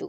2।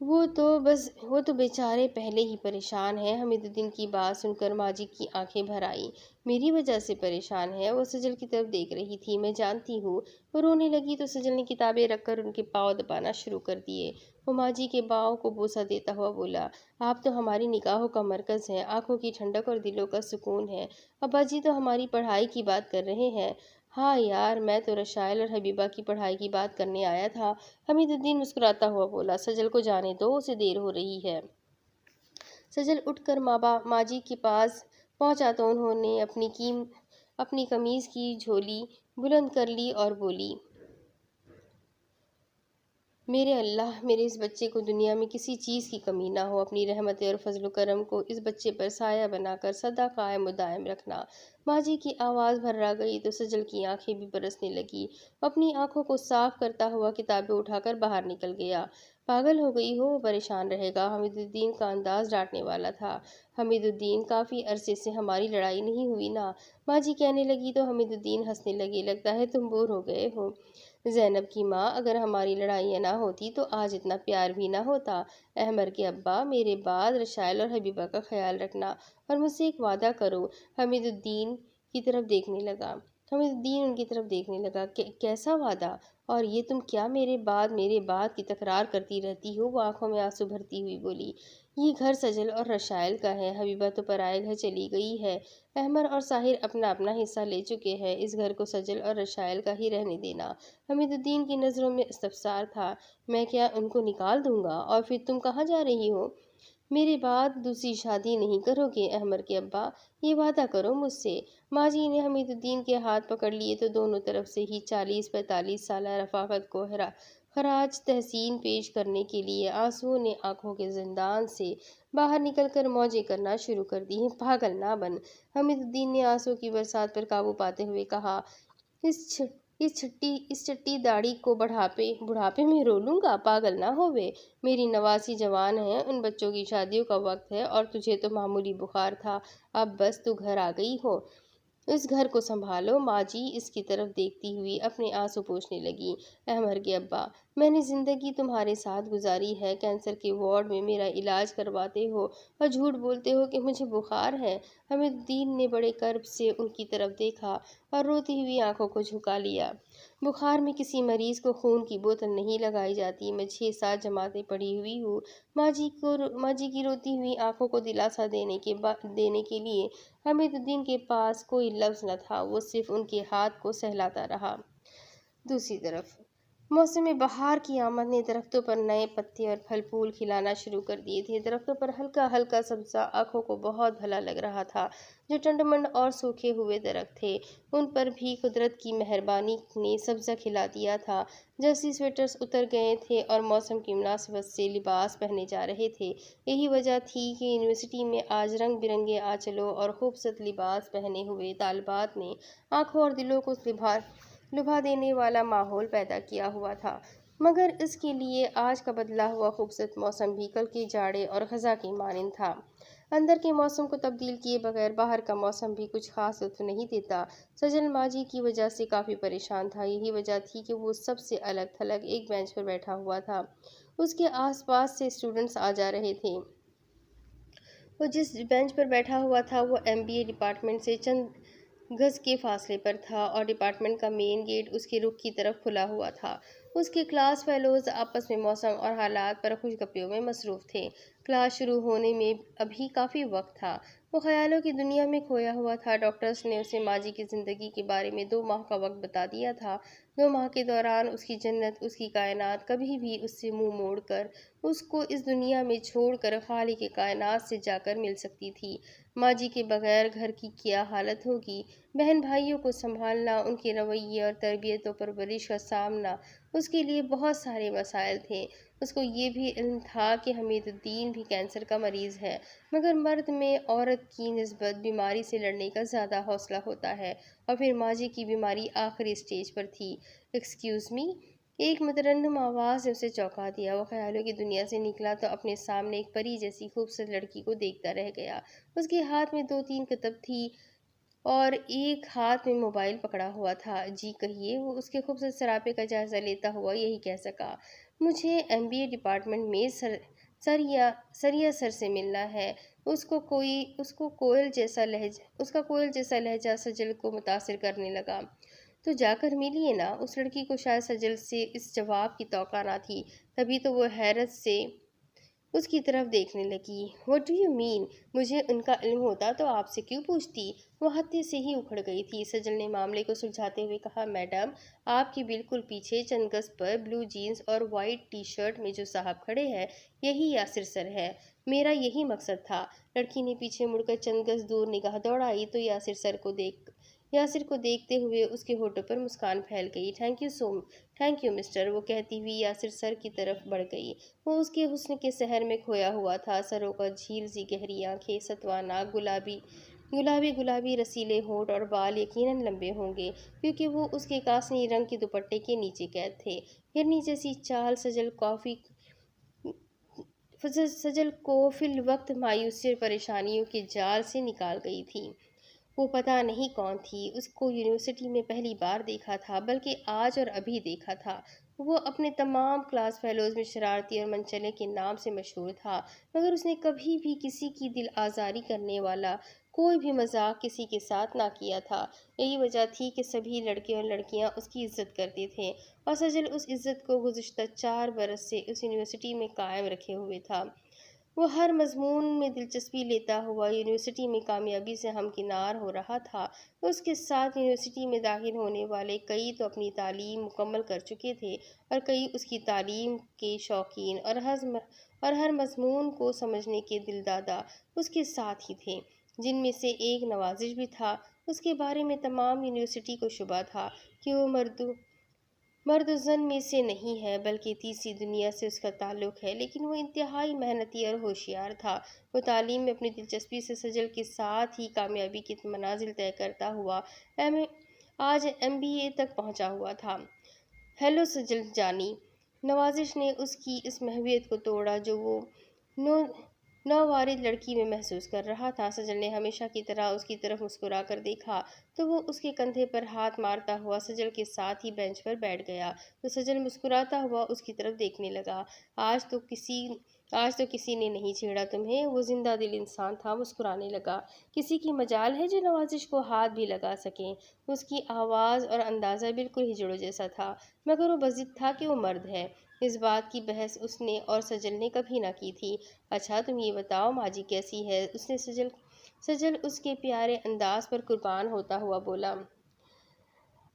وہ تو بیچارے پہلے ہی پریشان ہیں۔ حمید الدین کی بات سن کر ماجی کی آنکھیں بھر آئیں۔ میری وجہ سے پریشان ہے؟ وہ سجل کی طرف دیکھ رہی تھی۔ میں جانتی ہوں۔ وہ رونے لگی تو سجل نے کتابیں رکھ کر ان کے پاؤں دبانا شروع کر دیے۔ وہ ماجی کے پاؤں کو بوسہ دیتا ہوا بولا، آپ تو ہماری نگاہوں کا مرکز ہیں، آنکھوں کی ٹھنڈک اور دلوں کا سکون ہے۔ ابا جی تو ہماری پڑھائی کی بات کر رہے ہیں۔ ہاں یار، میں تو رشائل اور حبیبہ کی پڑھائی کی بات کرنے آیا تھا۔ حمید الدین مسکراتا ہوا بولا، سجل کو جانے دو، اسے دیر ہو رہی ہے۔ سجل اٹھ کر ماجی کے پاس پہنچا تو انہوں نے اپنی قمیض کی جھولی بلند کر لی اور بولی، میرے اللہ، میرے اس بچے کو دنیا میں کسی چیز کی کمی نہ ہو۔ اپنی رحمت اور فضل و کرم کو اس بچے پر سایہ بنا کر سدا قائم و دائم رکھنا۔ ماجی کی آواز بھرا گئی تو سجل کی آنکھیں بھی برسنے لگی۔ اپنی آنکھوں کو صاف کرتا ہوا کتابیں اٹھا کر باہر نکل گیا۔ پاگل ہو گئی ہو، وہ پریشان رہے گا۔ حمید الدین کا انداز ڈانٹنے والا تھا۔ حمید الدین، کافی عرصے سے ہماری لڑائی نہیں ہوئی نا؟ ماجی کہنے لگی تو حمید الدین ہنسنے لگے، لگتا ہے تم بور ہو گئے ہو۔ زینب کی ماں، اگر ہماری لڑائیاں نہ ہوتی تو آج اتنا پیار بھی نہ ہوتا۔ احمر کے ابا، میرے بعد رشائل اور حبیبہ کا خیال رکھنا اور مجھ سے ایک وعدہ کرو۔ حمید الدین کی طرف دیکھنے لگا۔ ان کی طرف دیکھنے لگا، کیسا وعدہ؟ اور یہ تم کیا میرے بعد کی تکرار کرتی رہتی ہو؟ وہ آنکھوں میں آنسو بھرتی ہوئی بولی، یہ گھر سجل اور رشائل کا ہے، حبیبہ تو پرائے گھر چلی گئی ہے۔ احمر اور ساحر اپنا اپنا حصہ لے چکے ہیں، اس گھر کو سجل اور رشائل کا ہی رہنے دینا۔ حمید الدین کی نظروں میں استفسار تھا، میں کیا ان کو نکال دوں گا؟ اور پھر تم کہاں جا رہی ہو؟ میرے بعد دوسری شادی نہیں کرو گے احمر کے ابا؟ یہ وعدہ کرو مجھ سے۔ ماجی نے حمید الدین کے ہاتھ پکڑ لیے تو دونوں طرف سے ہی 40-45 سالہ رفاقت کو خراج تحسین پیش کرنے کے لیے آنسوؤں نے آنکھوں کے زندان سے باہر نکل کر موجیں کرنا شروع کر دی۔ پاگل نہ بن، حمید الدین نے آنسوؤں کی برسات پر قابو پاتے ہوئے کہا، اس چھٹی داڑھی کو بڑھاپے میں رو لوں گا؟ پاگل نہ ہووے، میری نواسی جوان ہیں، ان بچوں کی شادیوں کا وقت ہے، اور تجھے تو معمولی بخار تھا، اب بس تو گھر آ گئی ہو، اس گھر کو سنبھالو۔ ماجی اس کی طرف دیکھتی ہوئی اپنے آنسو پوچھنے لگی، احمر کے ابا، میں نے زندگی تمہارے ساتھ گزاری ہے، کینسر کے وارڈ میں میرا علاج کرواتے ہو اور جھوٹ بولتے ہو کہ مجھے بخار ہے۔ حمید الدین نے بڑے کرب سے ان کی طرف دیکھا اور روتی ہوئی آنکھوں کو جھکا لیا۔ بخار میں کسی مریض کو خون کی بوتل نہیں لگائی جاتی، میں 6-7 جماعتیں پڑھی ہوئی ہوں۔ ماجی کی روتی ہوئی آنکھوں کو دلاسا دینے کے لیے حمید الدین کے پاس کوئی لفظ نہ تھا، وہ صرف ان کے ہاتھ کو سہلاتا رہا۔ دوسری طرف موسم بہار کی آمد نے درختوں پر نئے پتے اور پھل پھول کھلانا شروع کر دیے تھے۔ درختوں پر ہلکا ہلکا سبزہ آنکھوں کو بہت بھلا لگ رہا تھا۔ جو ٹنڈ منڈ اور سوکھے ہوئے درخت تھے، ان پر بھی قدرت کی مہربانی نے سبزہ کھلا دیا تھا۔ جرسی سویٹرز اتر گئے تھے اور موسم کی مناسبت سے لباس پہنے جا رہے تھے۔ یہی وجہ تھی کہ یونیورسٹی میں آج رنگ برنگے آنچلوں اور خوبصورت لباس پہنے ہوئے طالبات نے آنکھوں اور دلوں کو لبھا دینے والا ماحول پیدا کیا ہوا تھا، مگر اس کے لیے آج کا بدلا ہوا خوبصورت موسم بھی کل کے جاڑے اور خزاں کے مانند تھا۔ اندر کے موسم کو تبدیل کیے بغیر باہر کا موسم بھی کچھ خاص لطف نہیں دیتا۔ سجل ماجی کی وجہ سے کافی پریشان تھا۔ یہی وجہ تھی کہ وہ سب سے الگ تھلگ ایک بینچ پر بیٹھا ہوا تھا۔ اس کے آس پاس سے اسٹوڈنٹس آ جا رہے تھے۔ وہ جس بینچ پر بیٹھا ہوا تھا وہ MBA ڈپارٹمنٹ سے چند گز کے فاصلے پر تھا اور ڈپارٹمنٹ کا مین گیٹ اس کے رخ کی طرف کھلا ہوا تھا۔ اس کے کلاس فیلوز آپس میں موسم اور حالات پر خوش گپیوں میں مصروف تھے۔ کلاس شروع ہونے میں ابھی کافی وقت تھا۔ وہ خیالوں کی دنیا میں کھویا ہوا تھا۔ ڈاکٹرز نے اسے ماجی کی زندگی کے بارے میں 2 ماہ کا وقت بتا دیا تھا۔ 2 ماہ کے دوران اس کی جنت، اس کی کائنات کبھی بھی اس سے منہ موڑ کر اس کو اس دنیا میں چھوڑ کر خالق کائنات سے جا کر مل سکتی تھی۔ ماجی کے بغیر گھر کی کیا حالت ہوگی؟ بہن بھائیوں کو سنبھالنا، ان کے رویے اور تربیت و پرورش کا سامنا، اس کے لیے بہت سارے مسائل تھے۔ اس کو یہ بھی علم تھا کہ حمید الدین بھی کینسر کا مریض ہے، مگر مرد میں عورت کی نسبت بیماری سے لڑنے کا زیادہ حوصلہ ہوتا ہے، اور پھر ماجی کی بیماری آخری اسٹیج پر تھی۔ ایکسکیوز می، ایک مترنم آواز نے اسے چونکا دیا۔ وہ خیالوں کی دنیا سے نکلا تو اپنے سامنے ایک پری جیسی خوبصورت لڑکی کو دیکھتا رہ گیا۔ اس کے ہاتھ میں 2-3 کتب تھی اور ایک ہاتھ میں موبائل پکڑا ہوا تھا۔ جی کہیے، وہ اس کے خوبصورت سراپے کا جائزہ لیتا ہوا یہی کہہ سکا۔ مجھے MBA ڈپارٹمنٹ میں سریا سر سے ملنا ہے۔ اس کا کوئل جیسا لہجہ سجل کو متاثر کرنے لگا۔ تو جا کر ملیے نا۔ اس لڑکی کو شاید سجل سے اس جواب کی توقع نہ تھی، تبھی تو وہ حیرت سے اس کی طرف دیکھنے لگی۔ "What do you mean؟ مجھے ان کا علم ہوتا تو آپ سے کیوں پوچھتی؟" وہ ہتے سے ہی اکھڑ گئی تھی۔ سجل نے معاملے کو سلجھاتے ہوئے کہا، "میڈم، آپ کے بالکل پیچھے چند گز پر بلو جینز اور وائٹ ٹی شرٹ میں جو صاحب کھڑے ہیں، یہی یاسر سر ہے۔ میرا یہی مقصد تھا۔" لڑکی نے پیچھے مڑ کر چند گز دور نگاہ دوڑائی تو یاسر کو دیکھتے ہوئے اس کے ہونٹوں پر مسکان پھیل گئی۔ تھینک یو مسٹر، وہ کہتی ہوئی یاسر سر کی طرف بڑھ گئی۔ وہ اس کے حسن کے سحر میں کھویا ہوا تھا۔ سروں کا جھیل سی گہری آنکھیں، ستواں ناک، گلابی رسیلے ہونٹ اور بال یقیناً لمبے ہوں گے، کیونکہ وہ اس کے کاسنی رنگ کے دوپٹے کے نیچے قید تھے۔ ہرنی جیسی چال سجل کو فی الوقت مایوسی اور پریشانیوں کے جال سے نکال گئی تھی۔ وہ پتہ نہیں کون تھی۔ اس کو یونیورسٹی میں پہلی بار دیکھا تھا، بلکہ آج اور ابھی دیکھا تھا۔ وہ اپنے تمام کلاس فیلوز میں شرارتی اور منچلے کے نام سے مشہور تھا، مگر اس نے کبھی بھی کسی کی دل آزاری کرنے والا کوئی بھی مذاق کسی کے ساتھ نہ کیا تھا۔ یہی وجہ تھی کہ سبھی لڑکے اور لڑکیاں اس کی عزت کرتے تھے، اور سجل اس عزت کو گزشتہ 4 برس سے اس یونیورسٹی میں قائم رکھے ہوئے تھا۔ وہ ہر مضمون میں دلچسپی لیتا ہوا یونیورسٹی میں کامیابی سے ہمکنار ہو رہا تھا۔ اس کے ساتھ یونیورسٹی میں داخل ہونے والے کئی تو اپنی تعلیم مکمل کر چکے تھے، اور کئی اس کی تعلیم کے شوقین اور ہر مضمون کو سمجھنے کے دلدادہ اس کے ساتھ ہی تھے، جن میں سے ایک نوازش بھی تھا۔ اس کے بارے میں تمام یونیورسٹی کو شبہ تھا کہ وہ مرد و زن میں سے نہیں ہے، بلکہ تیسری دنیا سے اس کا تعلق ہے، لیکن وہ انتہائی محنتی اور ہوشیار تھا۔ وہ تعلیم میں اپنی دلچسپی سے سجل کے ساتھ ہی کامیابی کی منازل طے کرتا ہوا آج MBA تک پہنچا ہوا تھا۔ "ہیلو سجل جانی۔" نوازش نے اس کی اس محویت کو توڑا جو وہ نووارد لڑکی میں محسوس کر رہا تھا۔ سجل نے ہمیشہ کی طرح اس کی طرف مسکرا کر دیکھا تو وہ اس کے کندھے پر ہاتھ مارتا ہوا سجل کے ساتھ ہی بینچ پر بیٹھ گیا، تو سجل مسکراتا ہوا اس کی طرف دیکھنے لگا۔ آج تو کسی نے نہیں چھیڑا تمہیں"۔ وہ زندہ دل انسان تھا، مسکرانے لگا۔ "کسی کی مجال ہے جو نوازش کو ہاتھ بھی لگا سکے؟" اس کی آواز اور اندازہ بالکل ہجڑوں جیسا تھا، مگر وہ بضد تھا کہ وہ مرد ہے۔ اس بات کی بحث اس نے اور سجل نے کبھی نہ کی تھی۔ "اچھا تم یہ بتاؤ، ماجی کیسی ہے؟" سجل اس کے پیارے انداز پر قربان ہوتا ہوا بولا۔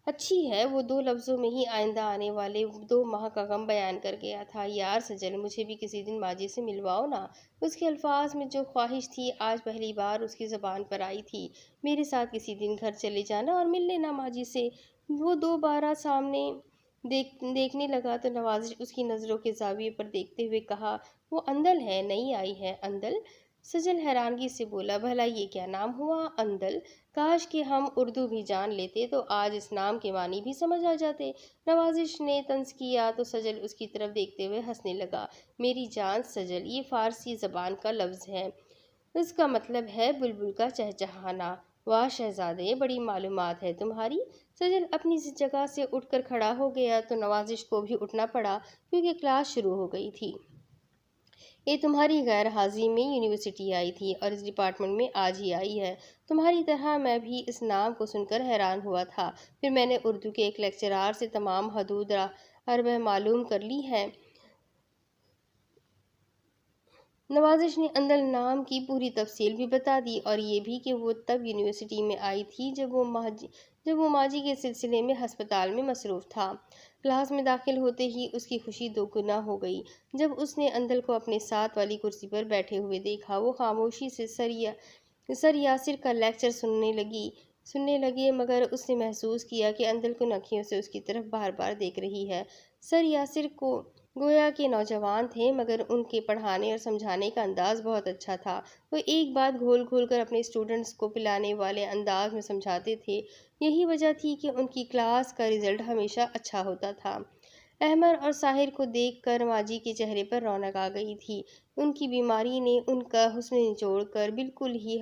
"اچھی ہے"۔ وہ 2 لفظوں میں ہی آئندہ آنے والے 2 ماہ کا غم بیان کر گیا تھا۔ "یار سجل، مجھے بھی کسی دن ماجی سے ملواؤ نا۔" اس کے الفاظ میں جو خواہش تھی آج پہلی بار اس کی زبان پر آئی تھی۔ "میرے ساتھ کسی دن گھر چلے جانا اور مل لینا ماجی سے۔" وہ دوبارہ سامنے دیکھنے لگا تو نوازش اس کی نظروں کے زاویے پر دیکھتے ہوئے کہا، "وہ اندل ہے، نئی آئی ہے۔" "اندل؟" سجل حیرانگی سے بولا، "بھلا یہ کیا نام ہوا، اندل؟ کاش کہ ہم اردو بھی جان لیتے تو آج اس نام کے معنی بھی سمجھ آ جاتے۔" نوازش نے طنز کیا تو سجل اس کی طرف دیکھتے ہوئے ہنسنے لگا۔ "میری جان سجل، یہ فارسی زبان کا لفظ ہے۔ اس کا مطلب ہے بلبل کا چہچہانا۔" "واہ شہزادے، بڑی معلومات ہے تمہاری۔" سجل اپنی جگہ سے اٹھ کر کھڑا ہو گیا تو نوازش کو بھی اٹھنا پڑا، کیونکہ کلاس شروع ہو گئی تھی۔ "یہ تمہاری غیر حاضری میں یونیورسٹی آئی تھی اور اس ڈپارٹمنٹ میں آج ہی آئی ہے۔ تمہاری طرح میں بھی اس نام کو سن کر حیران ہوا تھا۔ پھر میں نے اردو کے ایک لیکچرار سے تمام حدود عربہ معلوم کر لی ہیں۔" نوازش نے اندل نام کی پوری تفصیل بھی بتا دی، اور یہ بھی کہ وہ تب یونیورسٹی میں آئی تھی جب وہ ماجی کے سلسلے میں ہسپتال میں مصروف تھا۔ کلاس میں داخل ہوتے ہی اس کی خوشی دوگنا ہو گئی جب اس نے اندل کو اپنے ساتھ والی کرسی پر بیٹھے ہوئے دیکھا۔ وہ خاموشی سے سر یاسر کا لیکچر سننے لگے، مگر اس نے محسوس کیا کہ اندل کن آنکھوں سے اس کی طرف بار بار دیکھ رہی ہے۔ سر یاسر گویا کہ نوجوان تھے، مگر ان کے پڑھانے اور سمجھانے کا انداز بہت اچھا تھا۔ وہ ایک بات گھول گھول کر اپنے اسٹوڈنٹس کو پلانے والے انداز میں سمجھاتے تھے۔ یہی وجہ تھی کہ ان کی کلاس کا رزلٹ ہمیشہ اچھا ہوتا تھا۔ احمر اور ساحر کو دیکھ کر ماجی کے چہرے پر رونق آ گئی تھی۔ ان کی بیماری نے ان کا حسن نچوڑ کر بالکل ہی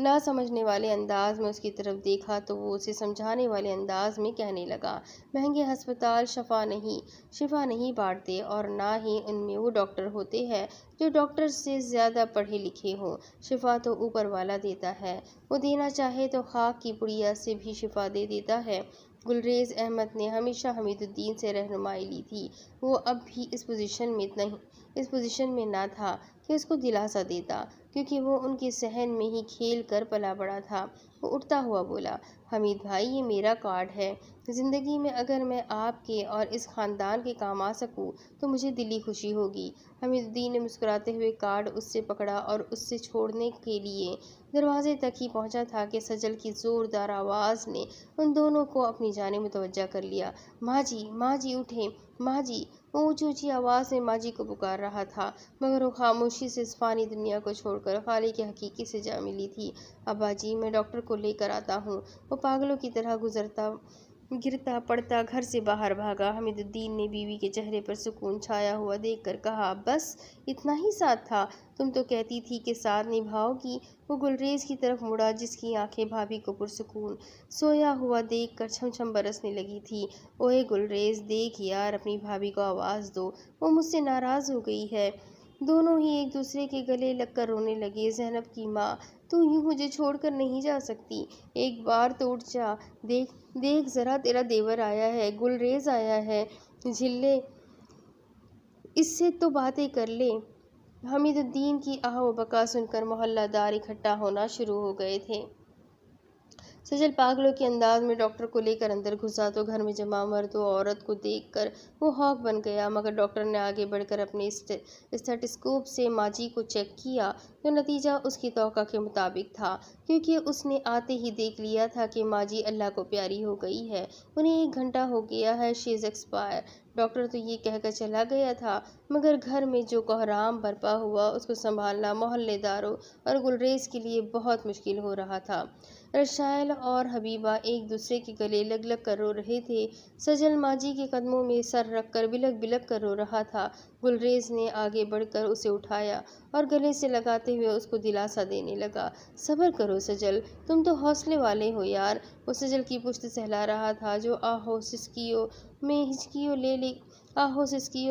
نہ سمجھنے والے انداز میں اس کی طرف دیکھا تو وہ اسے سمجھانے والے انداز میں کہنے لگا، مہنگے ہسپتال شفا نہیں بانٹتے اور نہ ہی ان میں وہ ڈاکٹر ہوتے ہیں جو ڈاکٹر سے زیادہ پڑھے لکھے ہوں۔ شفا تو اوپر والا دیتا ہے، وہ دینا چاہے تو خاک کی پڑیا سے بھی شفا دے دیتا ہے۔ گلریز احمد نے ہمیشہ حمید الدین سے رہنمائی لی تھی، وہ اب بھی اس پوزیشن میں نہ تھا کہ اس کو دلاسا دیتا، کیونکہ وہ ان کے صحن میں ہی کھیل کر پلا بڑا تھا۔ وہ اٹھتا ہوا بولا، حمید بھائی، یہ میرا کارڈ ہے، زندگی میں اگر میں آپ کے اور اس خاندان کے کام آ سکوں تو مجھے دلی خوشی ہوگی۔ حمید الدین نے مسکراتے ہوئے کارڈ اس سے پکڑا اور اس سے چھوڑنے کے لیے دروازے تک ہی پہنچا تھا کہ سجل کی زوردار آواز نے ان دونوں کو اپنی جانب متوجہ کر لیا۔ ماں جی اٹھیں، ماں جی! وہ اونچی اونچی آواز میں ماں جی کو پکار رہا تھا، مگر وہ خاموشی سے اس فانی دنیا کو چھوڑ کر خالق حقیقی سے جا ملی تھی۔ ابا جی، میں ڈاکٹر کو لے کر آتا ہوں۔ وہ پاگلوں کی طرح گرتا پڑتا گھر سے باہر بھاگا۔ حمید الدین نے بیوی کے چہرے پر سکون چھایا ہوا دیکھ کر کہا، بس اتنا ہی ساتھ تھا؟ تم تو کہتی تھی کہ ساتھ نبھاؤ گی۔ وہ گلریز کی طرف مڑا جس کی آنکھیں بھابھی کو پرسکون سویا ہوا دیکھ کر چھم چھم برسنے لگی تھی۔ اوئے گلریز، دیکھ یار، اپنی بھابھی کو آواز دو، وہ مجھ سے ناراض ہو گئی ہے۔ دونوں ہی ایک دوسرے کے گلے لگ کر رونے لگے۔ زینب کی ماں، تو یوں مجھے چھوڑ کر نہیں جا سکتی، ایک بار تو اٹھ جا، دیکھ ذرا، تیرا دیور آیا ہے، گلریز آیا ہے، جھلے، اس سے تو باتیں کر لے۔ حمید الدین کی آہ و بکا سن کر محلہ دار اکٹھا ہونا شروع ہو گئے تھے۔ سجل پاگلوں کے انداز میں ڈاکٹر کو لے کر اندر گھسا تو گھر میں جمع مرد و عورت کو دیکھ کر وہ ہاک بن گیا، مگر ڈاکٹر نے آگے بڑھ کر اپنے اسٹیتھوسکوپ سے ماں جی کو چیک کیا تو نتیجہ اس کی توقع کے مطابق تھا، کیونکہ اس نے آتے ہی دیکھ لیا تھا کہ ماں جی اللہ کو پیاری ہو گئی ہے، انہیں 1 گھنٹہ ہو گیا ہے، شی از ایکسپائر۔ ڈاکٹر تو یہ کہہ کر چلا گیا تھا، مگر گھر میں جو کوہرام برپا ہوا اس کو سنبھالنا محلے داروں اور گلریز کے لیے بہت مشکل ہو رہا تھا۔ رشائل اور حبیبہ ایک دوسرے کے گلے لگ لگ کر رو رہے تھے۔ سجل ماں جی کے قدموں میں سر رکھ کر بلک بلک کر رو رہا تھا۔ گلریز نے آگے بڑھ کر اسے اٹھایا اور گلے سے لگاتے ہوئے اس کو دلاسا دینے لگا، صبر کرو سجل، تم تو حوصلے والے ہو یار۔ وہ سجل کی پشت سہلا رہا تھا جو آہو سسکیوں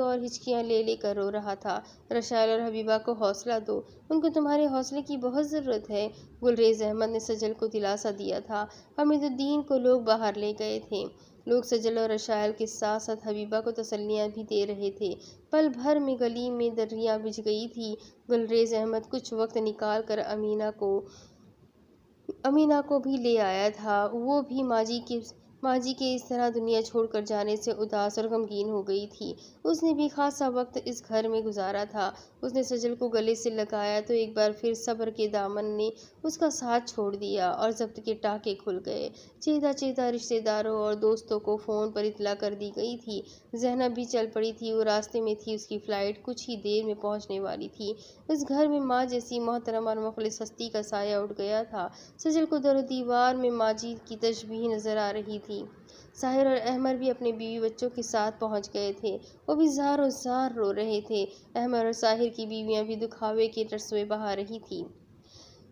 اور ہچکیاں لے لے کر رو رہا تھا۔ رشائل اور حبیبہ کو حوصلہ دو، ان کو تمہارے حوصلے کی بہت ضرورت ہے، گلریز احمد نے سجل کو دلاسا دیا تھا۔ حمید الدین کو لوگ باہر لے گئے تھے، لوگ سجل اور رشائل کے ساتھ ساتھ حبیبہ کو تسلیاں بھی دے رہے تھے۔ پل بھر میں گلی میں دریاں بجھ گئی تھی۔ گلریز احمد کچھ وقت نکال کر امینا کو بھی لے آیا تھا، وہ بھی ماں جی کے اس طرح دنیا چھوڑ کر جانے سے اداس اور غمگین ہو گئی تھی۔ اس نے بھی خاصا وقت اس گھر میں گزارا تھا۔ اس نے سجل کو گلے سے لگایا تو ایک بار پھر صبر کے دامن نے اس کا ساتھ چھوڑ دیا اور ضبط کے ٹانکے کھل گئے۔ چہتا چہتا رشتہ داروں اور دوستوں کو فون پر اطلاع کر دی گئی تھی۔ زینب بھی چل پڑی تھی، وہ راستے میں تھی، اس کی فلائٹ کچھ ہی دیر میں پہنچنے والی تھی۔ اس گھر میں ماں جیسی محترم اور مخلص ہستی کا سایہ اٹھ گیا تھا۔ سجل کو در و دیوار میں ماں جی کی تشبیہ نظر آ رہی تھی۔ ساحر اور احمر بھی اپنے بیوی بچوں کے ساتھ پہنچ گئے تھے، وہ بھی زار و زار رو رہے تھے۔ احمر اور ساحر کی بیویاں بھی دکھاوے کے ٹسوے بہا رہی تھیں۔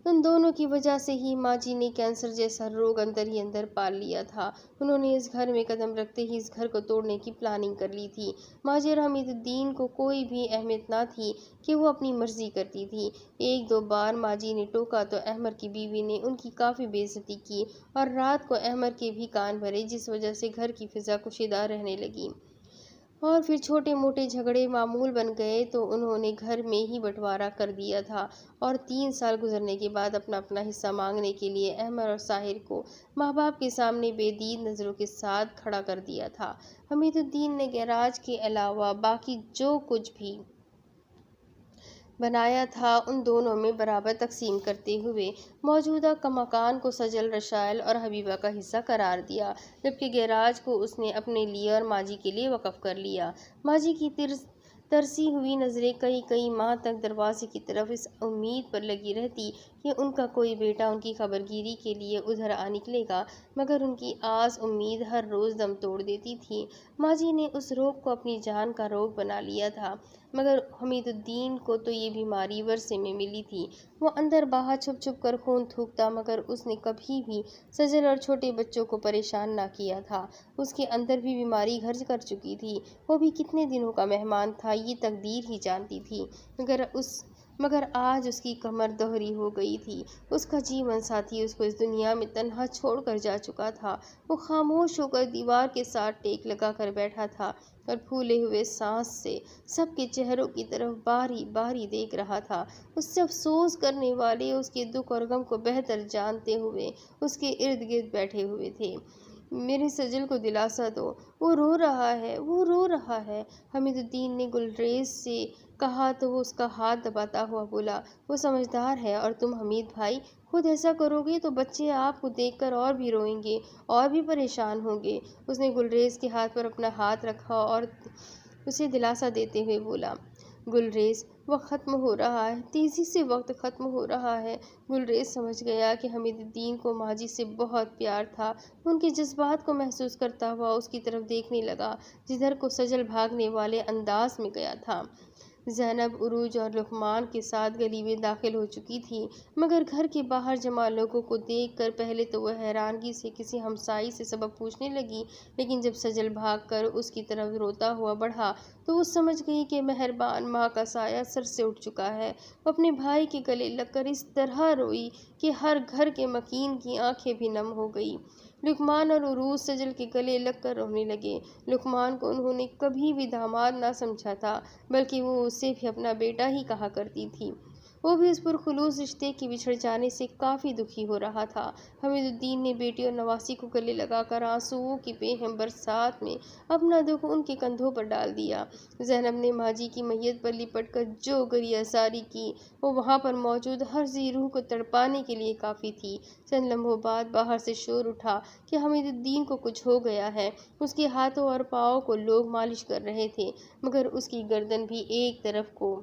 ان دونوں کی وجہ سے ہی ماں جی نے کینسر جیسا روگ اندر ہی اندر پال لیا تھا۔ انہوں نے اس گھر میں قدم رکھتے ہی اس گھر کو توڑنے کی پلاننگ کر لی تھی۔ ماں جی اور حمید الدین کو کوئی بھی اہمیت نہ تھی کہ وہ اپنی مرضی کرتی تھی۔ 1-2 بار ماں جی نے ٹوکا تو احمر کی بیوی نے ان کی کافی بے عزتی کی اور رات کو احمر کے بھی کان بھرے، جس وجہ سے گھر کی فضا کشیدہ رہنے لگی۔ اور پھر چھوٹے موٹے جھگڑے معمول بن گئے تو انہوں نے گھر میں ہی بٹوارا کر دیا تھا اور 3 سال گزرنے کے بعد اپنا اپنا حصہ مانگنے کے لیے احمر اور ساحر کو ماں باپ کے سامنے بے دید نظروں کے ساتھ کھڑا کر دیا تھا۔ حمید الدین نے گیراج کے علاوہ باقی جو کچھ بھی بنایا تھا ان دونوں میں برابر تقسیم کرتے ہوئے موجودہ مکان کو سجل، رشائل اور حبیبہ کا حصہ قرار دیا، جبکہ گیراج کو اس نے اپنے لیے اور ماں جی کے لیے وقف کر لیا۔ ماں جی کی ترسی ہوئی نظریں کئی کئی ماہ تک دروازے کی طرف اس امید پر لگی رہتی کہ ان کا کوئی بیٹا ان کی خبرگیری کے لیے ادھر آ نکلے گا، مگر ان کی آس امید ہر روز دم توڑ دیتی تھی۔ ماجی نے اس روگ کو اپنی جان کا روگ بنا لیا تھا، مگر حمید الدین کو تو یہ بیماری ورثے میں ملی تھی۔ وہ اندر باہر چھپ چھپ کر خون تھوکتا، مگر اس نے کبھی بھی سجل اور چھوٹے بچوں کو پریشان نہ کیا تھا۔ اس کے اندر بھی بیماری گھر کر چکی تھی۔ وہ بھی کتنے دنوں کا مہمان تھا، یہ تقدیر ہی جانتی تھی، مگر آج اس کی کمر دوہری ہو گئی تھی۔ اس کا جیون ساتھی اس کو اس دنیا میں تنہا چھوڑ کر جا چکا تھا۔ وہ خاموش ہو کر دیوار کے ساتھ ٹیک لگا کر بیٹھا تھا اور پھولے ہوئے سانس سے سب کے چہروں کی طرف باری باری دیکھ رہا تھا۔ اس سے افسوس کرنے والے اس کے دکھ اور غم کو بہتر جانتے ہوئے اس کے ارد گرد بیٹھے ہوئے تھے۔ میرے سجل کو دلاسا دو، وہ رو رہا ہے، وہ رو رہا ہے، حمید الدین نے گلریز سے کہا تو وہ اس کا ہاتھ دباتا ہوا بولا، وہ سمجھدار ہے، اور تم حمید بھائی خود ایسا کرو گے تو بچے آپ کو دیکھ کر اور بھی روئیں گے اور بھی پریشان ہوں گے۔ اس نے گلریز کے ہاتھ پر اپنا ہاتھ رکھا اور اسے دلاسا دیتے ہوئے بولا، گلریز وقت ختم ہو رہا ہے، تیزی سے وقت ختم ہو رہا ہے۔ گلریز سمجھ گیا کہ حمید الدین کو ماجی سے بہت پیار تھا۔ ان کے جذبات کو محسوس کرتا ہوا اس کی طرف دیکھنے لگا جدھر کو سجل بھاگنے والے انداز میں گیا تھا۔ زینب عروج اور لقمان کے ساتھ گلی میں داخل ہو چکی تھی، مگر گھر کے باہر جمع لوگوں کو دیکھ کر پہلے تو وہ حیرانگی سے کسی ہمسائی سے سبب پوچھنے لگی، لیکن جب سجل بھاگ کر اس کی طرف روتا ہوا بڑھا تو وہ سمجھ گئی کہ مہربان ماں کا سایہ سر سے اٹھ چکا ہے۔ وہ اپنے بھائی کے گلے لگ کر اس طرح روئی کہ ہر گھر کے مکین کی آنکھیں بھی نم ہو گئی۔ لقمان اور عروج سجل کے گلے لگ کر رونے لگے۔ لقمان کو انہوں نے کبھی بھی داماد نہ سمجھا تھا، بلکہ وہ اسے بھی اپنا بیٹا ہی کہا کرتی تھی۔ وہ بھی اس پرخلوص رشتے کے بچھڑ جانے سے کافی دکھی ہو رہا تھا۔ حمید الدین نے بیٹی اور نواسی کو گلے لگا کر آنسوؤں کی بے ہم برسات میں اپنا دکھ ان کے کندھوں پر ڈال دیا۔ زینب نے ماجی کی میت پر لپٹ کر جو گریہ زاری کی وہ وہاں پر موجود ہر ذی روح کو تڑپانے کے لیے کافی تھی۔ چند لمحوں بعد باہر سے شور اٹھا کہ حمید الدین کو کچھ ہو گیا ہے۔ اس کے ہاتھوں اور پاؤں کو لوگ مالش کر رہے تھے، مگر اس کی گردن بھی ایک طرف کو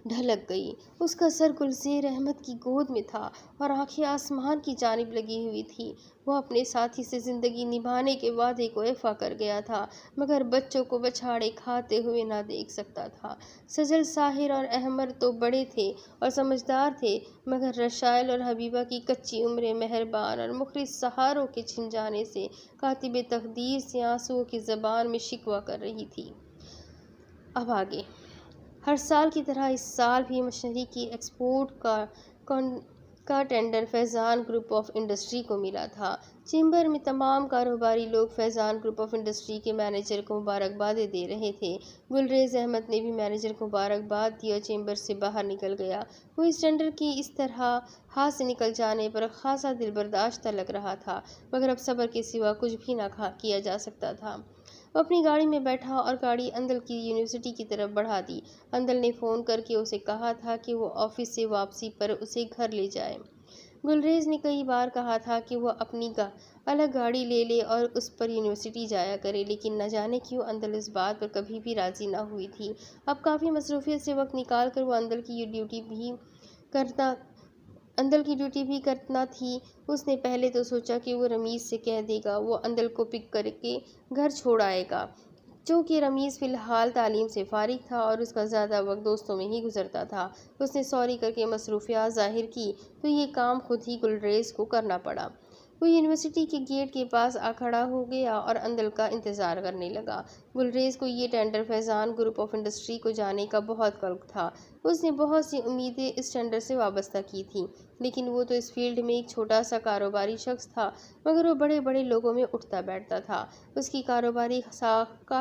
ڈھلک گئی۔ اس کا سر گلزیر احمد کی گود میں تھا اور آنکھیں آسمان کی جانب لگی ہوئی تھی۔ وہ اپنے ساتھی سے زندگی نبھانے کے وعدے کو ایفا کر گیا تھا، مگر بچوں کو بچھاڑے کھاتے ہوئے نہ دیکھ سکتا تھا۔ سجل، ساحر اور احمر تو بڑے تھے اور سمجھدار تھے، مگر رشائل اور حبیبہ کی کچی عمریں مہربان اور مخلص سہاروں کے چھن جانے سے کاتب تقدیر سے آنسوؤں کی زبان میں شکوہ کر رہی تھی۔ اب آگے۔ ہر سال کی طرح اس سال بھی مشنری کی ایکسپورٹ کا tender Faizan group of industry کو ملا تھا۔ چیمبر میں تمام کاروباری لوگ فیضان گروپ آف انڈسٹری کے مینیجر کو مبارکبادیں دے رہے تھے۔ گلریز احمد نے بھی مینیجر کو مبارکباد دی اور چیمبر سے باہر نکل گیا۔ وہ اس ٹینڈر کی اس طرح ہاتھ سے نکل جانے پر خاصا دل برداشتہ لگ رہا تھا، مگر اب صبر کے سوا کچھ بھی نہ کیا جا سکتا تھا۔ وہ اپنی گاڑی میں بیٹھا اور گاڑی اندل کی یونیورسٹی کی طرف بڑھا دی۔ اندل نے فون کر کے اسے کہا تھا کہ وہ آفس سے واپسی پر اسے گھر لے جائے۔ گلریز نے کئی بار کہا تھا کہ وہ اپنی الگ گاڑی لے لے اور اس پر یونیورسٹی جایا کرے، لیکن نہ جانے کیوں اندل اس بات پر کبھی بھی راضی نہ ہوئی تھی۔ اب کافی مصروفیت سے وقت نکال کر وہ اندل کی ڈیوٹی بھی کرنا تھی۔ اس نے پہلے تو سوچا کہ وہ رمیز سے کہہ دے گا، وہ اندل کو پک کر کے گھر چھوڑ آئے گا۔ چونکہ رمیز فی الحال تعلیم سے فارغ تھا اور اس کا زیادہ وقت دوستوں میں ہی گزرتا تھا، اس نے سوری کر کے مصروفیات ظاہر کی تو یہ کام خود ہی گلریز کو کرنا پڑا۔ وہ یونیورسٹی کے گیٹ کے پاس آ کھڑا ہو گیا اور اندل کا انتظار کرنے لگا۔ گلریز کو یہ tender Faizan group of industry کو جانے کا بہت قلق تھا۔ اس نے بہت سی امیدیں اس ٹینڈر سے وابستہ کی تھیں، لیکن وہ تو اس فیلڈ میں ایک چھوٹا سا کاروباری شخص تھا، مگر وہ بڑے بڑے لوگوں میں اٹھتا بیٹھتا تھا۔ اس کی کاروباری ساکھ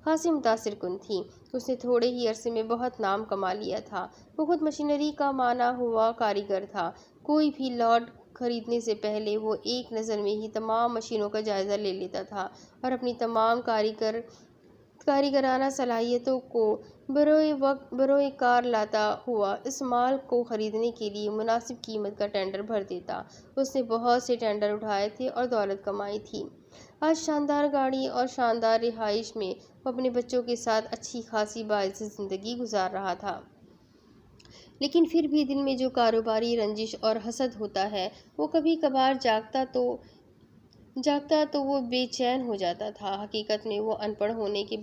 خاصی متاثر کن تھی۔ اس نے تھوڑے ہی عرصے میں بہت نام کما لیا تھا۔ وہ خود مشینری کا مانا ہوا کاریگر تھا۔ کوئی بھی لاٹ خریدنے سے پہلے وہ ایک نظر میں ہی تمام مشینوں کا جائزہ لے لیتا تھا اور اپنی تمام کاریگرانہ صلاحیتوں کو بروئے کار لاتا ہوا اس مال کو خریدنے کے لیے مناسب قیمت کا ٹینڈر بھر دیتا۔ اس نے بہت سے ٹینڈر اٹھائے تھے اور دولت کمائی تھی۔ آج شاندار گاڑی اور شاندار رہائش میں وہ اپنے بچوں کے ساتھ اچھی خاصی باعزت زندگی گزار رہا تھا، لیکن پھر بھی دل میں جو کاروباری رنجش اور حسد ہوتا ہے وہ کبھی کبھار جاگتا تو وہ بے چین ہو جاتا تھا۔ حقیقت میں وہ ان پڑھ ہونے کی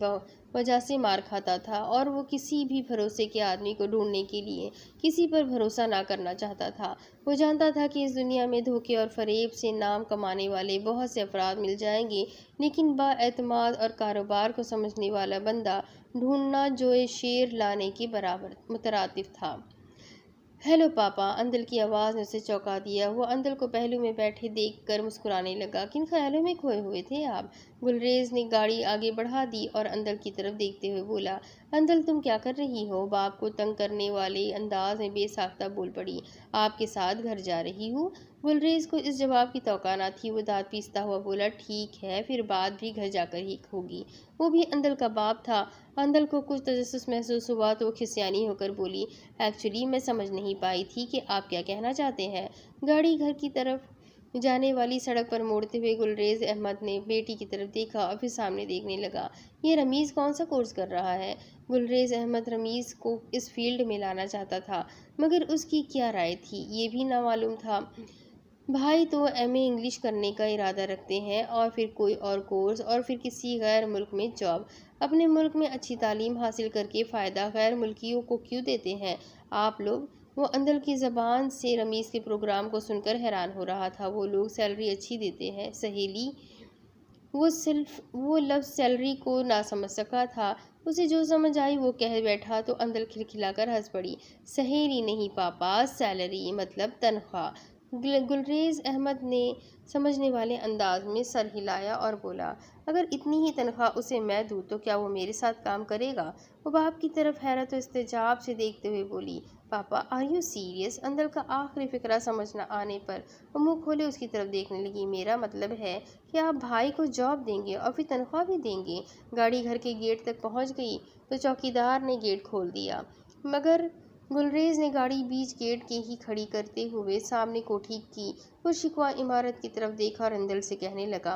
وجہ سے مار کھاتا تھا اور وہ کسی بھی بھروسے کے آدمی کو ڈھونڈنے کے لیے کسی پر بھروسہ نہ کرنا چاہتا تھا۔ وہ جانتا تھا کہ اس دنیا میں دھوکے اور فریب سے نام کمانے والے بہت سے افراد مل جائیں گے، لیکن با اعتماد اور کاروبار کو سمجھنے والا بندہ ڈھونڈنا جوئے شیر لانے کے برابر مترادف تھا۔ ہیلو پاپا، اندل کی آواز نے اسے چونکا دیا۔ وہ اندل کو پہلو میں بیٹھے دیکھ کر مسکرانے لگا۔ کن خیالوں میں کھوئے ہوئے تھے آپ؟ گلریز نے گاڑی آگے بڑھا دی اور اندل کی طرف دیکھتے ہوئے بولا۔ اندل تم کیا کر رہی ہو؟ باپ کو تنگ کرنے والے انداز میں بے ساختہ بول پڑی۔ آپ کے ساتھ گھر جا رہی ہوں۔ گلریز کو اس جواب کی توقع نہ تھی۔ وہ دانت پیستا ہوا بولا، ٹھیک ہے، پھر بات بھی گھر جا کر ہی ہوگی۔ وہ بھی اندل کا باپ تھا۔ اندل کو کچھ تجسس محسوس ہوا تو وہ کھسیانی ہو کر بولی، ایکچولی میں سمجھ نہیں پائی تھی کہ آپ کیا کہنا چاہتے ہیں۔ گاڑی گھر کی طرف جانے والی سڑک پر موڑتے ہوئے گلریز احمد نے بیٹی کی طرف دیکھا اور پھر سامنے دیکھنے لگا۔ یہ رمیز کون سا کورس کر رہا ہے؟ گلریز احمد رمیز کو اس فیلڈ میں لانا چاہتا تھا، مگر اس کی کیا رائے تھی یہ بھی نہ معلوم تھا۔ بھائی تو ایم اے انگلش کرنے کا ارادہ رکھتے ہیں اور پھر کوئی اور کورس اور پھر کسی غیر ملک میں جاب۔ اپنے ملک میں اچھی تعلیم حاصل کر کے فائدہ غیر ملکیوں کو کیوں دیتے ہیں آپ لوگ؟ وہ اندل کی زبان سے رمیز کے پروگرام کو سن کر حیران ہو رہا تھا۔ وہ لوگ سیلری اچھی دیتے ہیں سہیلی؟ وہ لفظ سیلری کو نہ سمجھ سکا تھا۔ اسے جو سمجھ آئی وہ کہہ بیٹھا تو اندل کھلکھلا کر ہنس پڑی۔ سہیلی نہیں پاپا، سیلری مطلب تنخواہ۔ گلریز احمد نے سمجھنے والے انداز میں سر ہلایا اور بولا، اگر اتنی ہی تنخواہ اسے میں دوں تو کیا وہ میرے ساتھ کام کرے گا؟ وہ باپ کی طرف حیرت و استعجاب سے دیکھتے ہوئے بولی، پاپا آر یو سیریس؟ اندل کا آخری فقرہ سمجھ نہ آنے پر وہ منہ کھولے اس کی طرف دیکھنے لگی۔ میرا مطلب ہے کہ آپ بھائی کو جاب دیں گے اور پھر تنخواہ بھی دیں گے۔ گاڑی گھر کے گیٹ تک پہنچ گئی تو چوکیدار نے گیٹ کھول دیا، مگر گلریز نے گاڑی بیچ گیٹ کے ہی کھڑی کرتے ہوئے سامنے کوٹھی کی پرشکوہ عمارت کی طرف دیکھا اور اندل سے کہنے لگا،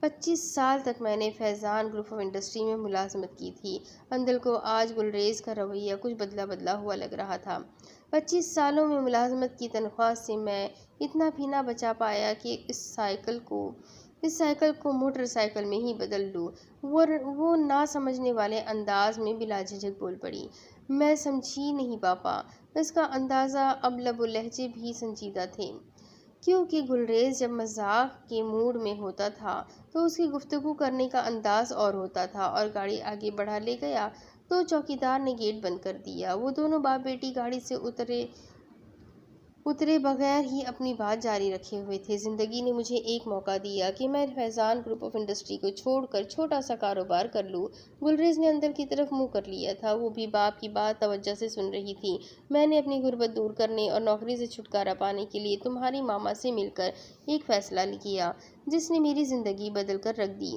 25 سال تک میں نے فیضان گروپ آف انڈسٹری میں ملازمت کی تھی۔ اندل کو آج گلریز کا رویہ کچھ بدلا ہوا لگ رہا تھا۔ 25 سالوں میں ملازمت کی تنخواہ سے میں اتنا بھی نہ بچا پایا کہ اس سائیکل کو موٹر سائیکل میں ہی بدل لوں۔ وہ نہ سمجھنے والے انداز میں بلا جھجک بول پڑی، میں سمجھی نہیں پاپا۔ اس کا اندازہ اب لب و لہجے بھی سنجیدہ تھے، کیونکہ گلریز جب مذاق کے موڈ میں ہوتا تھا تو اس کی گفتگو کرنے کا انداز اور ہوتا تھا۔ اور گاڑی آگے بڑھا لے گیا تو چوکیدار نے گیٹ بند کر دیا۔ وہ دونوں باپ بیٹی گاڑی سے اترے بغیر ہی اپنی بات جاری رکھے ہوئے تھے۔ زندگی نے مجھے ایک موقع دیا کہ میں فیضان گروپ آف انڈسٹری کو چھوڑ کر چھوٹا سا کاروبار کر لوں۔ گلریز نے اندل کی طرف منہ کر لیا تھا۔ وہ بھی باپ کی بات توجہ سے سن رہی تھی۔ میں نے اپنی غربت دور کرنے اور نوکری سے چھٹکارا پانے کے لیے تمہاری ماما سے مل کر ایک فیصلہ کیا جس نے میری زندگی بدل کر رکھ دی۔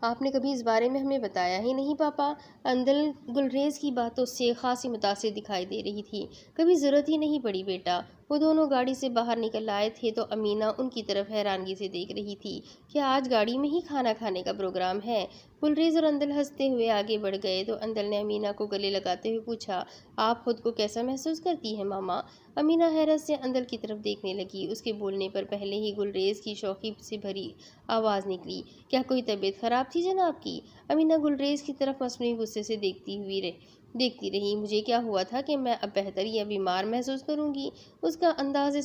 آپ نے کبھی اس بارے میں ہمیں بتایا ہی نہیں پاپا۔ اندل گلریز کی باتوں سے خاصی متاثر دکھائی دے رہی تھی۔ کبھی ضرورت ہی نہیں پڑی بیٹا۔ وہ دونوں گاڑی سے باہر نکل آئے تھے تو امینہ ان کی طرف حیرانگی سے دیکھ رہی تھی۔ کیا آج گاڑی میں ہی کھانا کھانے کا پروگرام ہے؟ گلریز اور اندل ہنستے ہوئے آگے بڑھ گئے تو اندل نے امینہ کو گلے لگاتے ہوئے پوچھا، آپ خود کو کیسا محسوس کرتی ہیں ماما؟ امینہ حیرت سے اندل کی طرف دیکھنے لگی۔ اس کے بولنے پر پہلے ہی گلریز کی شوخی سے بھری آواز نکلی، کیا کوئی طبیعت خراب تھی جناب کی؟ امینہ گلریز کی طرف مصنوعی غصے سے دیکھتی رہی۔ مجھے کیا ہوا تھا کہ میں اب بہتر یا بیمار محسوس کروں گی؟ اس کا انداز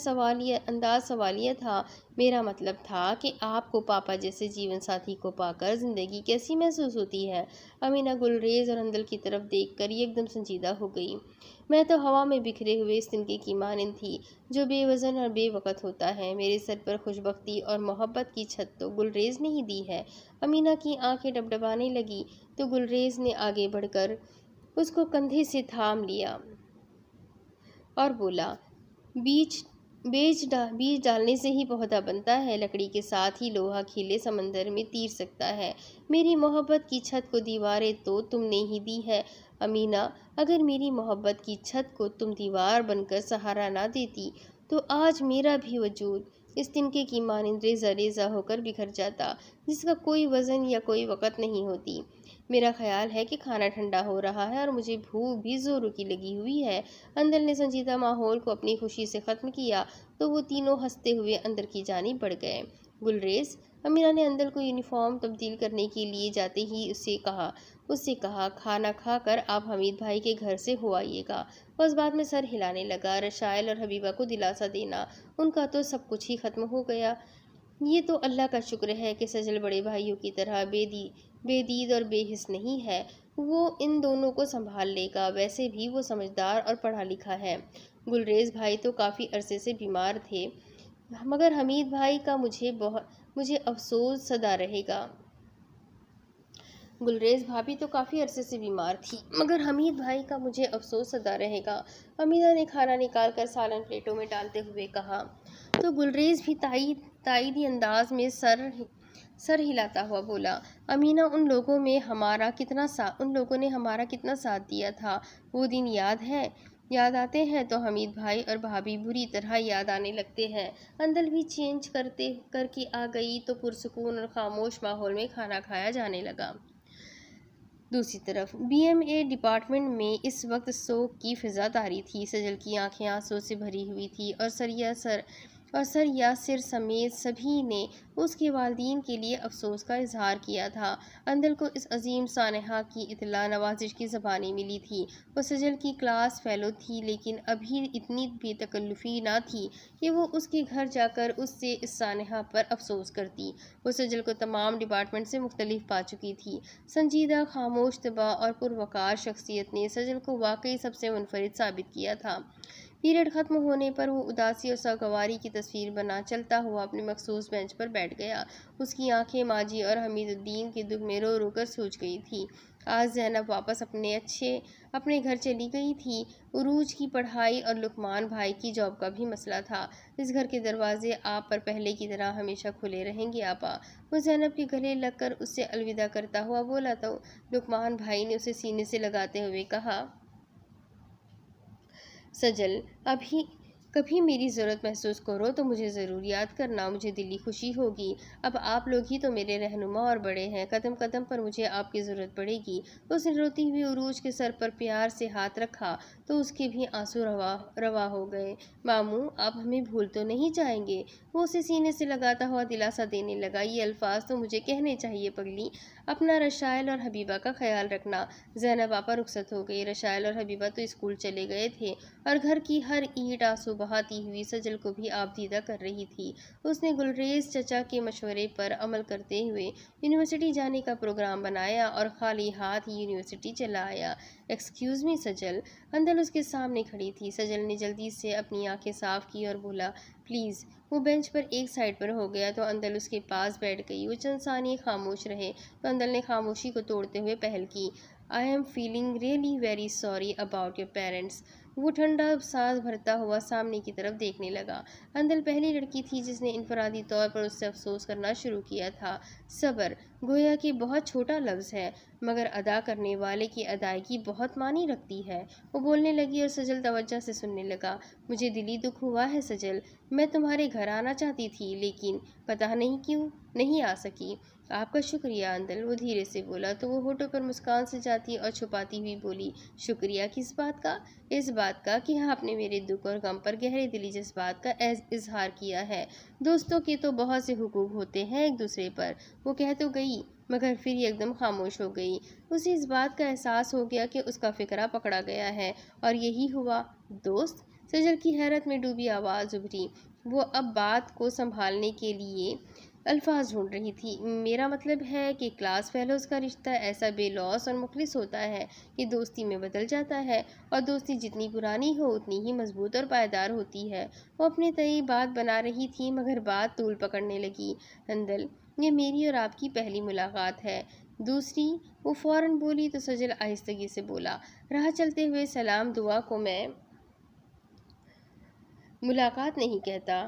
سوالیہ تھا۔ میرا مطلب تھا کہ آپ کو پاپا جیسے جیون ساتھی کو پا کر زندگی کیسی محسوس ہوتی ہے؟ امینہ گلریز اور اندل کی طرف دیکھ کر ایک دم سنجیدہ ہو گئی۔ میں تو ہوا میں بکھرے ہوئے اس تنکے کی مانند تھی جو بے وزن اور بے وقت ہوتا ہے۔ میرے سر پر خوشبختی اور محبت کی چھت تو گلریز نے ہی دی ہے۔ امینہ کی آنکھیں ڈبڈبانے لگی تو گلریز نے آگے بڑھ کر اس کو کندھے سے تھام لیا اور بولا، بیج ڈالنے سے ہی پودا بنتا ہے، لکڑی کے ساتھ ہی لوہا کھلے سمندر میں تیر سکتا ہے۔ میری محبت کی چھت کو دیواریں تو تم نے ہی دی ہے امینہ۔ اگر میری محبت کی چھت کو تم دیوار بن کر سہارا نہ دیتی تو آج میرا بھی وجود اس تنکے کی مانند ریزہ ریزہ ہو کر بکھر جاتا، جس کا کوئی وزن یا کوئی وقت نہیں ہوتی۔ میرا خیال ہے کہ کھانا ٹھنڈا ہو رہا ہے اور مجھے بھوک بھی زوروں کی لگی ہوئی ہے۔ اندل نے سنجیدہ ماحول کو اپنی خوشی سے ختم کیا تو وہ تینوں ہنستے ہوئے اندر کی جانب بڑھ گئے۔ گلریز، امیرہ نے اندل کو یونیفارم تبدیل کرنے کے لیے جاتے ہی اس سے کہا کھانا کھا کر آپ حمید بھائی کے گھر سے ہو آئیے گا۔ وہ اس بات میں سر ہلانے لگا۔ رشائل اور حبیبہ کو دلاسا دینا، ان کا تو سب کچھ ہی ختم ہو گیا۔ یہ تو اللہ کا شکر ہے کہ سجل بڑے بھائیوں کی طرح بے دید اور بے حس نہیں ہے، وہ ان دونوں کو سنبھال لے گا، ویسے بھی وہ سمجھدار اور پڑھا لکھا ہے۔ گلریز بھائی تو کافی عرصے سے بیمار تھے، مگر حمید بھائی کا مجھے افسوس سدا رہے گا۔ گلریز بھابھی تو کافی عرصے سے بیمار تھی، مگر حمید بھائی کا مجھے افسوس سدا رہے گا، امیرہ نے کھانا نکال کر سالن پلیٹوں میں ڈالتے ہوئے کہا۔ تو گلریز بھی تائیدی انداز میں سر ہلاتا ہوا بولا، امینا، ان لوگوں نے ہمارا کتنا ساتھ دیا تھا، وہ دن یاد آتے ہیں تو حمید بھائی اور بھابھی بری طرح یاد آنے لگتے ہیں۔ اندل بھی چینج کر کے آ گئی تو پرسکون اور خاموش ماحول میں کھانا کھایا جانے لگا۔ دوسری طرف BMA ڈپارٹمنٹ میں اس وقت سوگ کی فضا طاری تھی۔ سجل کی آنکھیں آنسو سے بھری ہوئی تھیں اور سر یاسر سمیت سبھی نے اس کے والدین کے لیے افسوس کا اظہار کیا تھا۔ اندل کو اس عظیم سانحہ کی اطلاع نوازش کی زبانی ملی تھی۔ وہ سجل کی کلاس فیلو تھی، لیکن ابھی اتنی بے تکلفی نہ تھی کہ وہ اس کے گھر جا کر اس سے اس سانحہ پر افسوس کرتی۔ وہ سجل کو تمام ڈپارٹمنٹ سے مختلف پا چکی تھی۔ سنجیدہ، خاموش طبع اور پروقار شخصیت نے سجل کو واقعی سب سے منفرد ثابت کیا تھا۔ پیریڈ ختم ہونے پر وہ اداسی اور سوگواری کی تصویر بنا چلتا ہوا اپنے مخصوص بینچ پر بیٹھ گیا۔ اس کی آنکھیں ماجی اور حمید الدین کے دکھ میں رو رو کر سوج گئی تھیں۔ آج زینب واپس اپنے گھر چلی گئی تھی۔ عروج کی پڑھائی اور لقمان بھائی کی جاب کا بھی مسئلہ تھا۔ اس گھر کے دروازے آپ پر پہلے کی طرح ہمیشہ کھلے رہیں گے آپا، وہ زینب کے گلے لگ کر اس سے الوداع کرتا ہوا بولا تو لقمان بھائی نے اسے سینے سے لگاتے ہوئے کہا، سجل، کبھی میری ضرورت محسوس کرو تو مجھے ضرور یاد کرنا، مجھے دلی خوشی ہوگی۔ اب آپ لوگ ہی تو میرے رہنما اور بڑے ہیں، قدم قدم پر مجھے آپ کی ضرورت پڑے گی۔ اس نے روتی ہوئی عروج کے سر پر پیار سے ہاتھ رکھا تو اس کے بھی آنسو روا ہو گئے۔ ماموں، آپ ہمیں بھول تو نہیں جائیں گے؟ وہ اسے سینے سے لگاتا ہوا دلاسا دینے لگا۔ یہ الفاظ تو مجھے کہنے چاہیے پگلی، اپنا رشائل اور حبیبہ کا خیال رکھنا۔ زینب آپا رخصت ہو گئی۔ رشائل اور حبیبہ تو اسکول چلے گئے تھے اور گھر کی ہر اینٹ آنسو بہاتی ہوئی سجل کو بھی آبدیدہ کر رہی تھی۔ اس نے گلریز چچا کے مشورے پر عمل کرتے ہوئے یونیورسٹی جانے کا پروگرام بنایا اور خالی ہاتھ ہی یونیورسٹی چلا آیا۔ ایکسکیوز می سجل، اندل اس کے سامنے کھڑی تھی۔ سجل نے جلدی سے اپنی آنکھیں صاف کی اور بولا، پلیز۔ وہ بینچ پر ایک سائڈ پر ہو گیا تو اندل اس کے پاس بیٹھ گئی۔ وہ چند ثانیے خاموش رہے تو اندل نے خاموشی کو توڑتے ہوئے پہل کی، I am feeling really very sorry about your parents۔ وہ ٹھنڈا سانس بھرتا ہوا سامنے کی طرف دیکھنے لگا۔ اندل پہلی لڑکی تھی جس نے انفرادی طور پر اس سے افسوس کرنا شروع کیا تھا۔ صبر گویا کہ بہت چھوٹا لفظ ہے، مگر ادا کرنے والے کی ادائیگی بہت معنی رکھتی ہے۔ وہ بولنے لگی اور سجل توجہ سے سننے لگا۔ مجھے دلی دکھ ہوا ہے سجل، میں تمہارے گھر آنا چاہتی تھی لیکن پتہ نہیں کیوں نہیں آ سکی۔ آپ کا شکریہ اندل، وہ دھیرے سے بولا تو وہ ہونٹوں پر مسکان سجاتی اور چھپاتی ہوئی بولی، شکریہ کس بات کا؟ اس بات کا کہ آپ نے میرے دکھ اور غم پر گہرے دلی جذبات کا اظہار کیا ہے۔ دوستوں کے تو بہت سے حقوق ہوتے ہیں ایک دوسرے پر، وہ کہہ تو گئی مگر پھر ایک دم خاموش ہو گئی۔ اسے اس بات کا احساس ہو گیا کہ اس کا فقرہ پکڑا گیا ہے، اور یہی ہوا۔ دوست؟ سجل کی حیرت میں ڈوبی آواز ابھری۔ وہ اب بات کو سنبھالنے کے لیے الفاظ ڈھونڈ رہی تھی۔ میرا مطلب ہے کہ کلاس فیلوز کا رشتہ ایسا بے لوث اور مخلص ہوتا ہے کہ دوستی میں بدل جاتا ہے، اور دوستی جتنی پرانی ہو اتنی ہی مضبوط اور پائیدار ہوتی ہے۔ وہ اپنے تئیں بات بنا رہی تھی مگر بات طول پکڑنے لگی۔ اندل، یہ میری اور آپ کی پہلی ملاقات ہے۔ دوسری، وہ فوراً بولی تو سجل آہستگی سے بولا، راہ چلتے ہوئے سلام دعا کو میں ملاقات نہیں کہتا،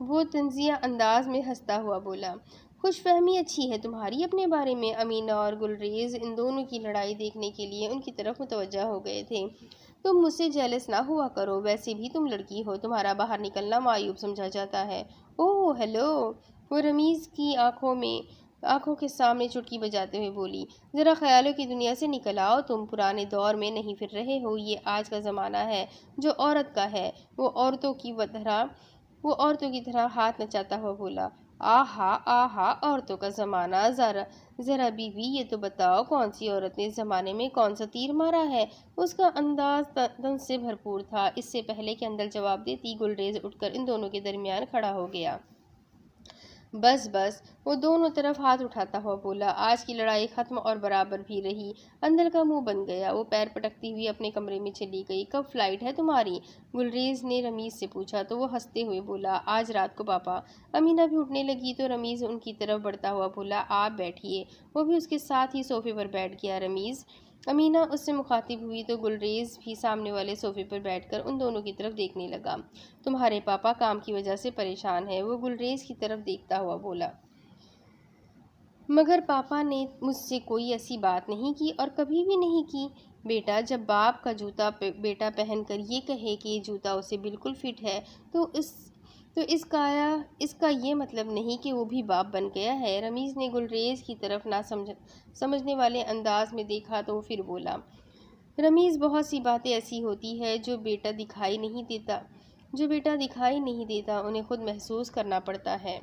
وہ طنزیہ انداز میں ہنستا ہوا بولا۔ خوش فہمی اچھی ہے تمہاری اپنے بارے میں۔ امینہ اور گلریز ان دونوں کی لڑائی دیکھنے کے لیے ان کی طرف متوجہ ہو گئے تھے۔ تم مجھ سے جیلس نہ ہوا کرو، ویسے بھی تم لڑکی ہو، تمہارا باہر نکلنا معیوب سمجھا جاتا ہے۔ اوہ ہیلو، وہ رمیز کی آنکھوں کے سامنے چٹکی بجاتے ہوئے بولی۔ ذرا خیالوں کی دنیا سے نکل آؤ، تم پرانے دور میں نہیں پھر رہے ہو، یہ آج کا زمانہ ہے جو عورت کا ہے۔ وہ عورتوں کی طرح ہاتھ نچاتا ہوا بولا۔ آہا آہا، عورتوں کا زمانہ، ذرا بیوی یہ تو بتاؤ کون سی عورت نے اس زمانے میں کون سا تیر مارا ہے؟ اس کا انداز طنز سے بھرپور تھا۔ اس سے پہلے کہ اندر جواب دیتی، گلریز اٹھ کر ان دونوں کے درمیان کھڑا ہو گیا۔ بس بس، وہ دونوں طرف ہاتھ اٹھاتا ہوا بولا۔ آج کی لڑائی ختم اور برابر بھی رہی۔ اندر کا منہ بن گیا۔ وہ پیر پٹکتی ہوئی اپنے کمرے میں چلی گئی۔ کب فلائٹ ہے تمہاری؟ گلریز نے رمیز سے پوچھا تو وہ ہنستے ہوئے بولا، آج رات کو پاپا۔ امینہ بھی اٹھنے لگی تو رمیز ان کی طرف بڑھتا ہوا بولا، آپ بیٹھیے۔ وہ بھی اس کے ساتھ ہی صوفے پر بیٹھ گیا۔ رمیز، امینہ اس سے مخاطب ہوئی تو گلریز بھی سامنے والے صوفے پر بیٹھ کر ان دونوں کی طرف دیکھنے لگا۔ تمہارے پاپا کام کی وجہ سے پریشان ہیں، وہ گلریز کی طرف دیکھتا ہوا بولا۔ مگر پاپا نے مجھ سے کوئی ایسی بات نہیں کی اور کبھی بھی نہیں کی۔ بیٹا، جب باپ کا جوتا بیٹا پہن کر یہ کہے کہ یہ جوتا اسے بالکل فٹ ہے تو اس کا یہ مطلب نہیں کہ وہ بھی باپ بن گیا ہے۔ رمیز نے گلریز کی طرف نہ سمجھنے والے انداز میں دیکھا تو وہ پھر بولا، رمیز، بہت سی باتیں ایسی ہوتی ہے جو بیٹا دکھائی نہیں دیتا انہیں خود محسوس کرنا پڑتا ہے۔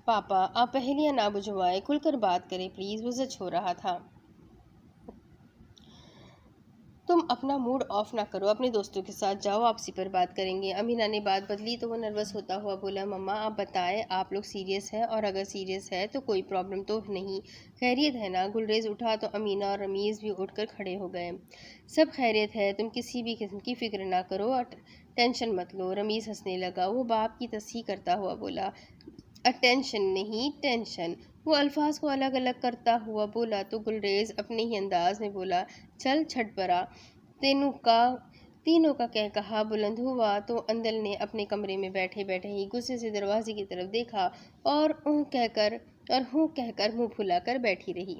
پاپا، آپ پہلیاں نہ بجھوائیں، کھل کر بات کریں پلیز، وہ زچ ہو رہا تھا۔ تم اپنا موڈ آف نہ کرو، اپنے دوستوں کے ساتھ جاؤ، آپسی پر بات کریں گے۔ امینہ نے بات بدلی تو وہ نروس ہوتا ہوا بولا، مما آپ بتائیں، آپ لوگ سیریس ہیں؟ اور اگر سیریس ہے تو کوئی پرابلم تو نہیں، خیریت ہے نا؟ گلریز اٹھا تو امینہ اور رمیز بھی اٹھ کر کھڑے ہو گئے۔ سب خیریت ہے، تم کسی بھی قسم کی فکر نہ کرو اور ٹینشن مت لو۔ رمیز ہنسنے لگا۔ وہ باپ کی تصحیح کرتا ہوا بولا، اٹینشن نہیں، ٹینشن۔ وہ الفاظ کو الگ الگ کرتا ہوا بولا تو گلریز اپنے ہی انداز میں بولا، چل چھٹ پرا۔ تینوں کا کہا بلند ہوا تو اندل نے اپنے کمرے میں بیٹھے بیٹھے ہی غصے سے دروازے کی طرف دیکھا اور ہوں کہہ کر منہ پھلا کر بیٹھی رہی۔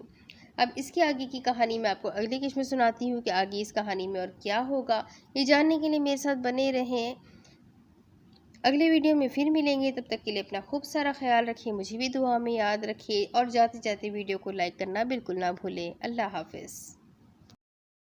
اب اس کے آگے کی کہانی میں آپ کو اگلی قسط میں سناتی ہوں کہ آگے اس کہانی میں اور کیا ہوگا۔ یہ جاننے کے لیے میرے ساتھ بنے رہیں۔ اگلے ویڈیو میں پھر ملیں گے، تب تک کے لیے اپنا خوب سارا خیال رکھیں، مجھے بھی دعا میں یاد رکھیں اور جاتے جاتے ویڈیو کو لائک کرنا بالکل نہ بھولیں۔ اللہ حافظ۔